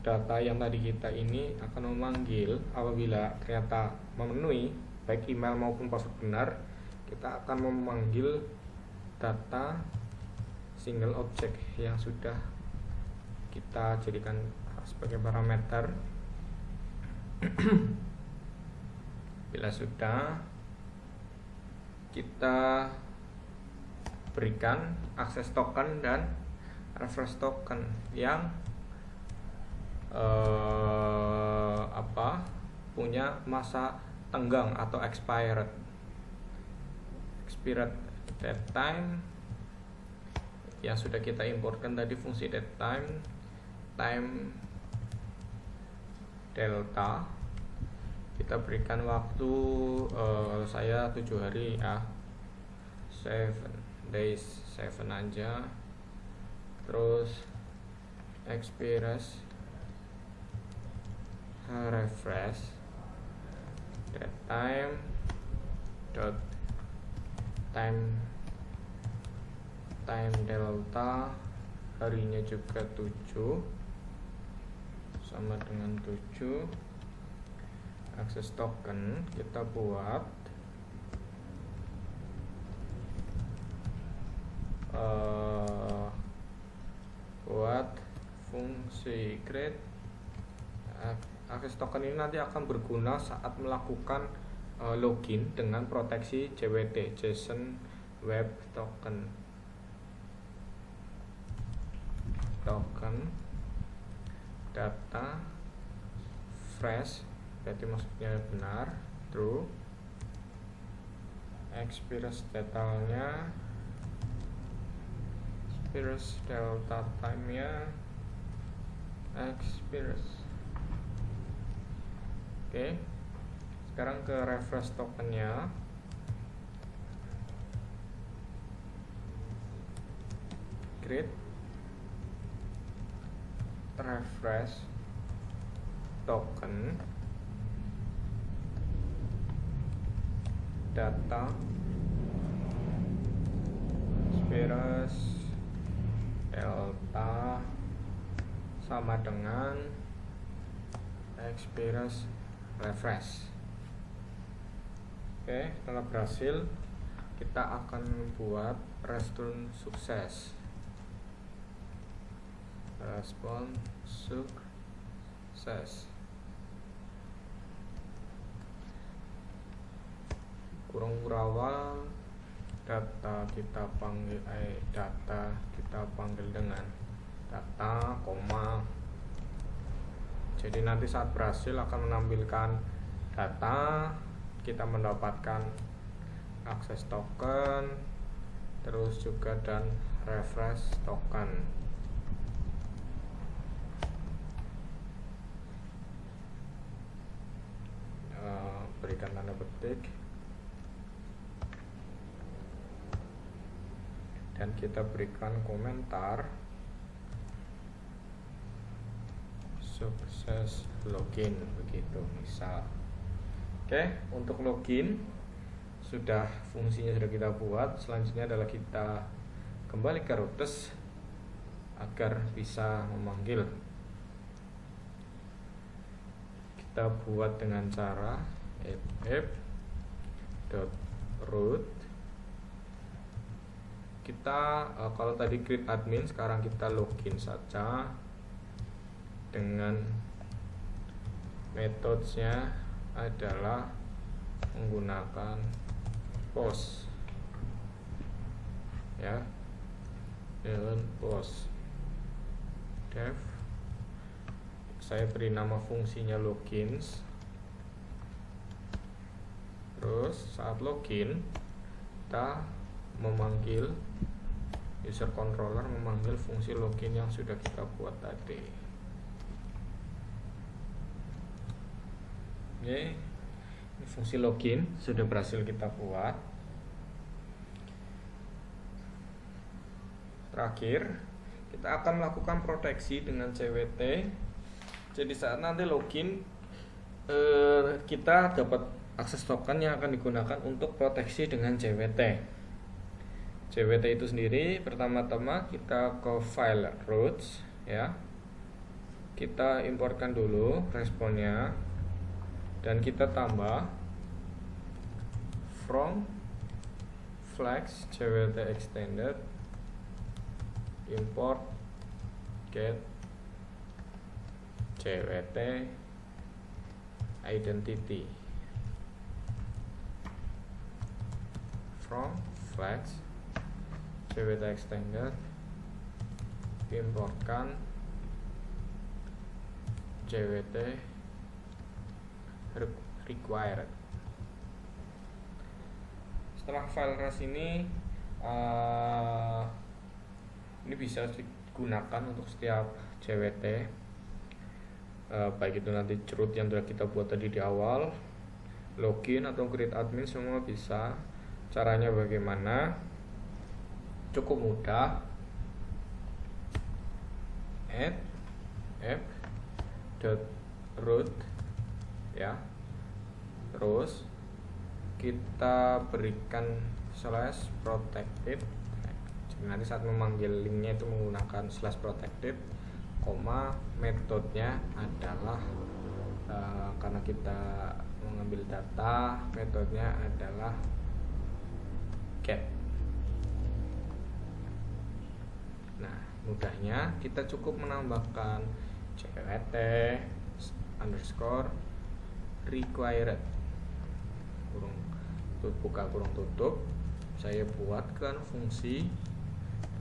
data yang tadi kita ini akan memanggil apabila ternyata memenuhi baik email maupun password benar, kita akan memanggil data single object yang sudah kita jadikan sebagai parameter. Bila sudah, kita berikan akses token dan refresh token yang punya masa tenggang atau expired datetime yang sudah kita importkan tadi, fungsi datetime time delta. Kita berikan waktu saya 7 hari ya, 7 days, 7 aja. Terus expires refresh datetime dot time delta, harinya juga 7 sama dengan 7. Akses token kita buat fungsi create. Akses token ini nanti akan berguna saat melakukan login dengan proteksi JWT, JSON Web Token data fresh, berarti maksudnya benar, true. Expires data-nya, expires delta time-nya, expires. Oke, sekarang ke refresh tokennya. Create refresh token data expires delta sama dengan expires refresh. Oke, setelah berhasil, kita akan buat return sukses. Respon sukses. Kurang berawal, data kita panggil dengan data, koma. Jadi nanti saat berhasil akan menampilkan data, kita mendapatkan akses token, terus juga dan refresh token. Berikan tanda petik dan kita berikan komentar sukses login, begitu misal. Oke, untuk login sudah, fungsinya sudah kita buat. Selanjutnya adalah kita kembali ke routes agar bisa memanggil. Kita buat dengan cara app.root. Kita kalau tadi create admin, sekarang kita login saja dengan metodenya adalah menggunakan post ya, dengan post dev saya beri nama fungsinya logins. Terus saat login kita memanggil user controller, memanggil fungsi login yang sudah kita buat tadi. Oke, ini fungsi login sudah berhasil kita buat. Terakhir, kita akan melakukan proteksi dengan CWT. Jadi saat nanti login, kita dapat akses token yang akan digunakan untuk proteksi dengan CWT. CWT itu sendiri, pertama-tama kita ke file routes, ya. Kita importkan dulu responnya dan kita tambah from flex CWT extended import get CWT identity from flex CWT extended importkan CWT required. Setelah file res ini bisa digunakan untuk setiap CWT, baik itu nanti root yang sudah kita buat tadi di awal, login atau create admin, semua bisa. Caranya bagaimana? Cukup mudah. Add app.root, ya. Terus kita berikan /protected. Jadi nanti saat memanggil linknya itu menggunakan /protected, metodenya adalah karena kita mengambil data, metodenya adalah get. Nah, mudahnya kita cukup menambahkan CWT underscore required buka kurung tutup. Saya buatkan fungsi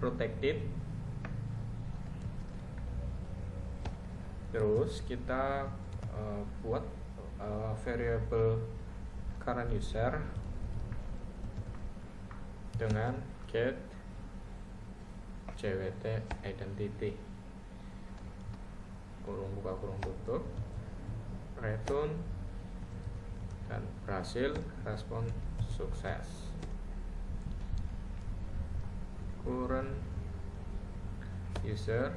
protected. Terus kita buat variable current user dengan get CWT identity kurung buka kurung tutup, return, dan berhasil, respon sukses. Current user,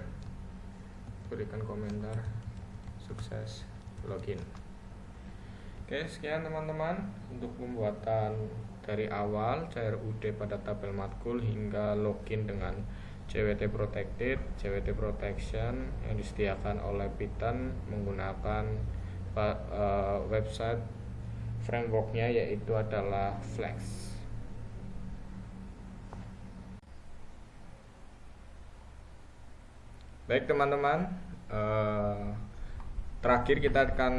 berikan komentar sukses login. Oke, sekian teman-teman untuk pembuatan dari awal CRUD pada tabel matkul hingga login dengan CWT protected, CWT protection yang disediakan oleh Python menggunakan website frameworknya, yaitu adalah Flex. Baik teman-teman, terakhir kita akan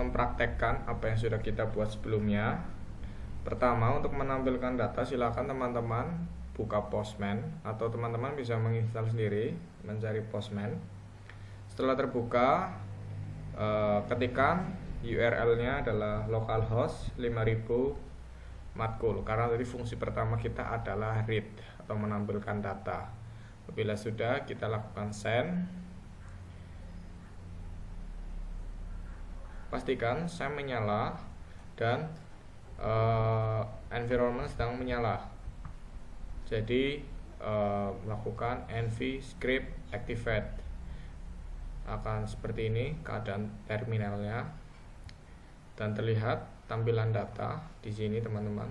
mempraktekkan apa yang sudah kita buat sebelumnya. Pertama, untuk menampilkan data silakan teman-teman buka Postman, atau teman-teman bisa menginstal sendiri, mencari Postman. Setelah terbuka, ketikkan URL-nya adalah localhost 5000 matkul, karena tadi fungsi pertama kita adalah read atau menampilkan data. Apabila sudah, kita lakukan send. Pastikan SAM menyala dan environment sedang menyala. Jadi melakukan env script activate, akan seperti ini keadaan terminalnya, dan terlihat tampilan data di sini teman-teman.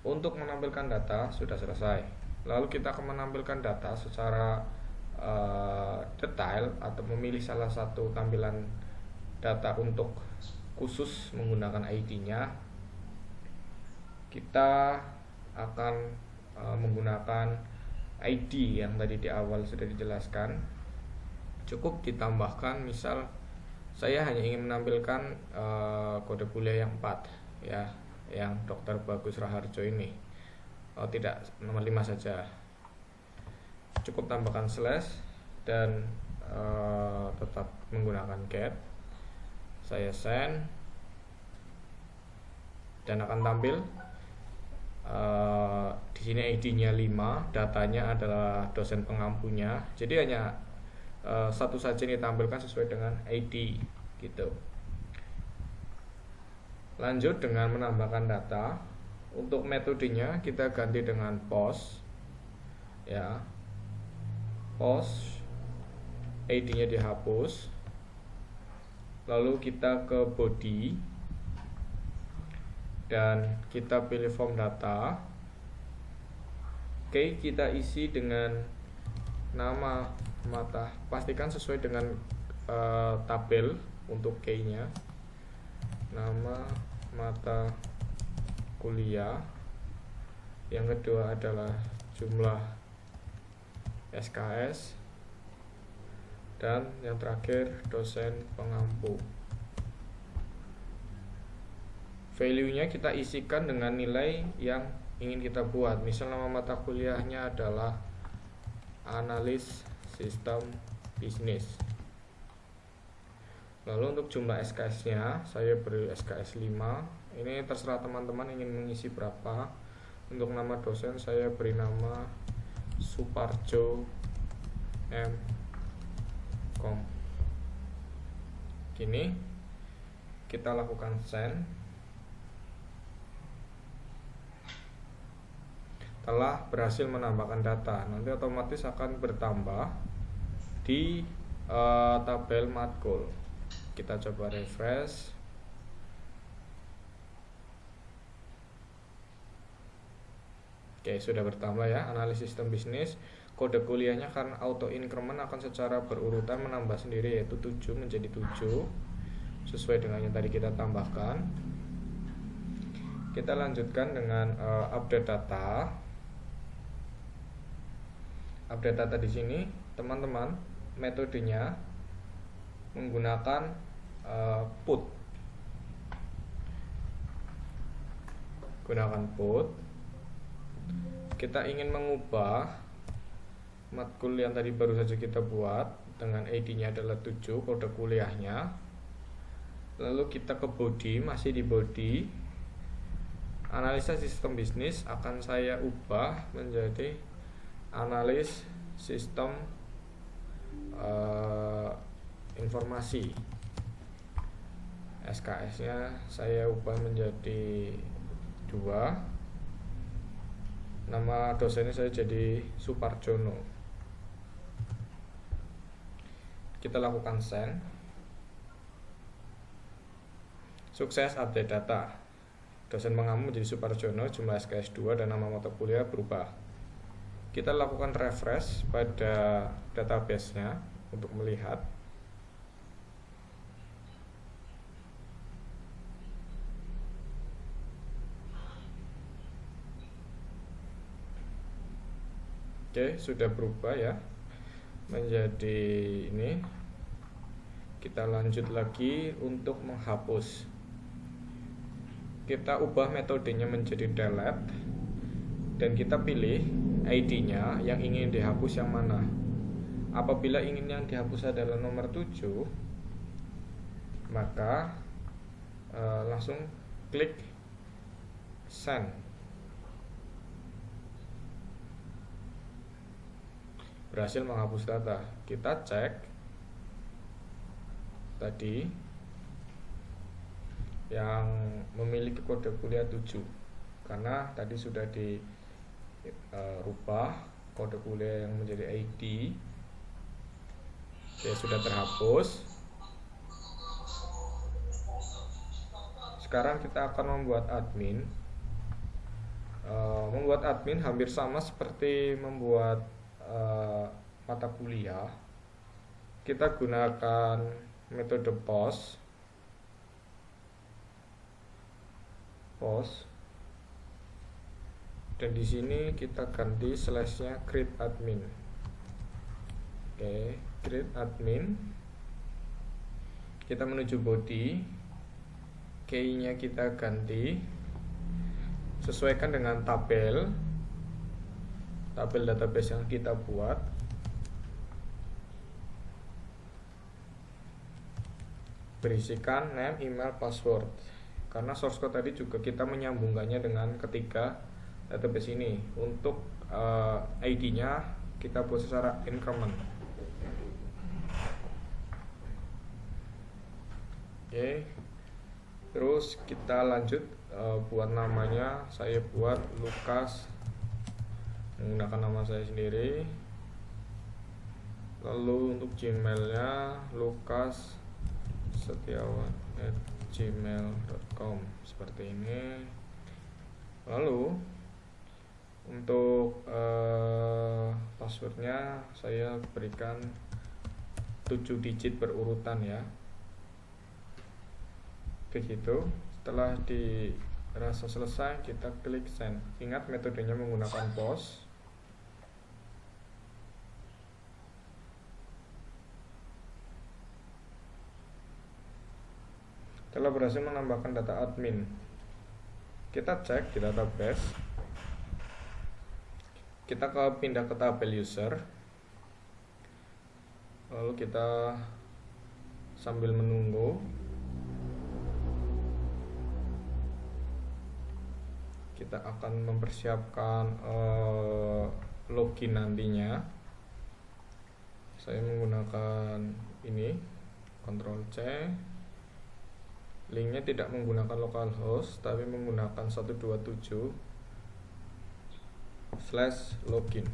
Untuk menampilkan data sudah selesai. Lalu kita akan menampilkan data secara detail atau memilih salah satu tampilan data untuk khusus menggunakan ID-nya. Kita akan menggunakan ID yang tadi di awal sudah dijelaskan. Cukup ditambahkan, misal saya hanya ingin menampilkan kode boolean yang 4 ya, yang Dr. Bagus Raharjo ini. Tidak, nomor 5 saja. Cukup tambahkan slash dan tetap menggunakan get. Saya send dan akan tampil di sini ID-nya 5, datanya adalah dosen pengampunya. Jadi hanya satu saja ini ditampilkan sesuai dengan ID gitu. Lanjut dengan menambahkan data. Untuk metodenya kita ganti dengan post ya. Post, ID-nya dihapus. Lalu kita ke body dan kita pilih form data. Oke, kita isi dengan nama mata, pastikan sesuai dengan tabel untuk key-nya. Nama mata kuliah. Yang kedua adalah jumlah SKS, dan yang terakhir dosen pengampu. Value-nya kita isikan dengan nilai yang ingin kita buat. Misal nama mata kuliahnya adalah analis sistem bisnis. Lalu untuk jumlah SKS-nya saya beri SKS 5. Ini terserah teman-teman ingin mengisi berapa. Untuk nama dosen saya beri nama Suparjo M. Com. Gini, kita lakukan send. Telah berhasil menambahkan data, nanti otomatis akan bertambah di tabel matkul. Kita coba refresh. Oke, sudah bertambah ya, analisis sistem bisnis. Kode kuliahnya karena auto increment akan secara berurutan menambah sendiri, yaitu 7 menjadi 7 sesuai dengan yang tadi kita tambahkan. Kita lanjutkan dengan update data. Update data di sini, teman-teman, metodenya menggunakan put. Gunakan put. Kita ingin mengubah matkul yang tadi baru saja kita buat dengan ID-nya adalah 7, kode kuliahnya. Lalu kita ke body, masih di body. Analisa sistem bisnis akan saya ubah menjadi analis sistem informasi. SKS-nya saya ubah menjadi 2. Nama dosennya saya jadi Suparjono. Kita lakukan send. Sukses update data. Dosen pengampu menjadi Suparjono, jumlah SKS 2 dan nama mata kuliah berubah. Kita lakukan refresh pada database-nya untuk melihat. Oke, sudah berubah ya menjadi ini. Kita lanjut lagi untuk menghapus. Kita ubah metodenya menjadi delete dan kita pilih ID-nya yang ingin dihapus yang mana. Apabila ingin yang dihapus adalah nomor 7, maka langsung klik send. Berhasil menghapus data. Kita cek tadi yang memiliki kode kuliah 7, karena tadi sudah dirubah kode kuliah yang menjadi ID. Oke, sudah terhapus. Sekarang kita akan membuat admin. Membuat admin hampir sama seperti membuat mata kuliah. Kita gunakan metode post. Dan di sini kita ganti slashnya create admin. Oke, create admin. Kita menuju body. Key-nya kita ganti sesuaikan dengan tabel database yang kita buat. berisikan name, email, password. Karena source code tadi juga kita menyambungkannya dengan ketiga database ini. Untuk ID-nya kita buat secara increment. Oke. Terus kita lanjut buat namanya. Saya buat Lukas menggunakan nama saya sendiri. Lalu untuk Gmailnya Lukas Setiawan@gmail.com seperti ini. Lalu untuk passwordnya saya berikan 7 digit berurutan ya. Begitu. Setelah dirasa selesai, kita klik send. Ingat metodenya menggunakan POS. Telah berhasil menambahkan data admin. Kita cek di database. Kita pindah ke tabel user. Lalu kita sambil menunggu, kita akan mempersiapkan login nantinya. Saya menggunakan ini, Ctrl C. Linknya tidak menggunakan localhost, tapi menggunakan 127/login.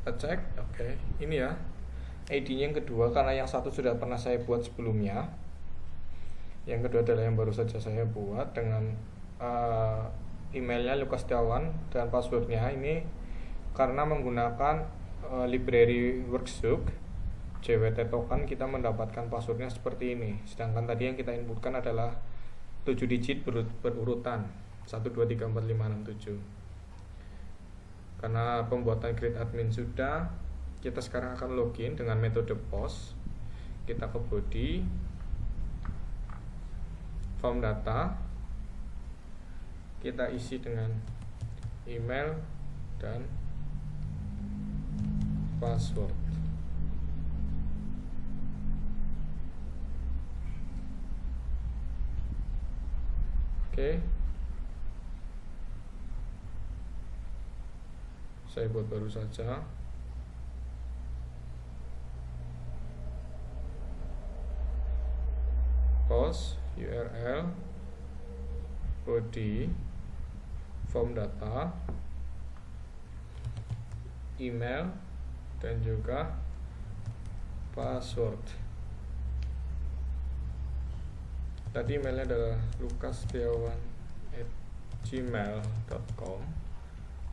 Kita cek, oke. Ini ya, ID-nya yang kedua karena yang satu sudah pernah saya buat sebelumnya. Yang kedua adalah yang baru saja saya buat dengan emailnya Lukas Setiawan dan passwordnya ini karena menggunakan library worksuite JWT token kita mendapatkan passwordnya seperti ini. Sedangkan tadi yang kita inputkan adalah 7 digit berurutan 1, 2, 3, 4, 5, 6, 7. Karena pembuatan create admin sudah, kita sekarang akan login dengan metode POS. Kita ke body, form data, kita isi dengan email dan password. Oke. Saya buat baru saja. Post URL, body, form data, email, dan juga password. Tadi emailnya adalah lukassetiawan@gmail.com.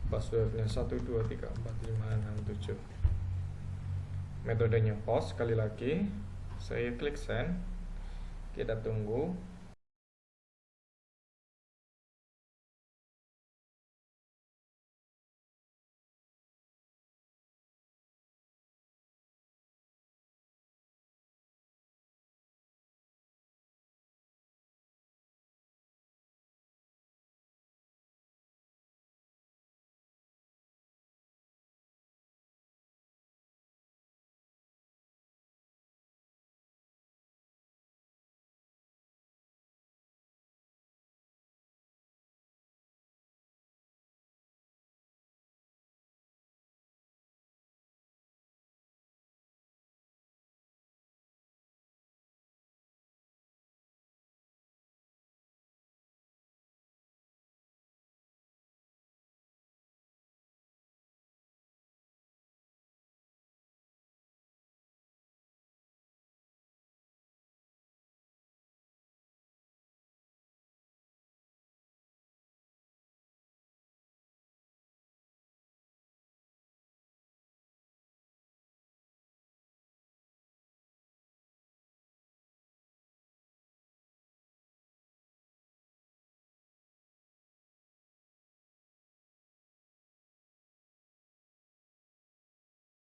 Passwordnya 1234567. Metodenya POS. Sekali lagi saya klik send. Kita tunggu.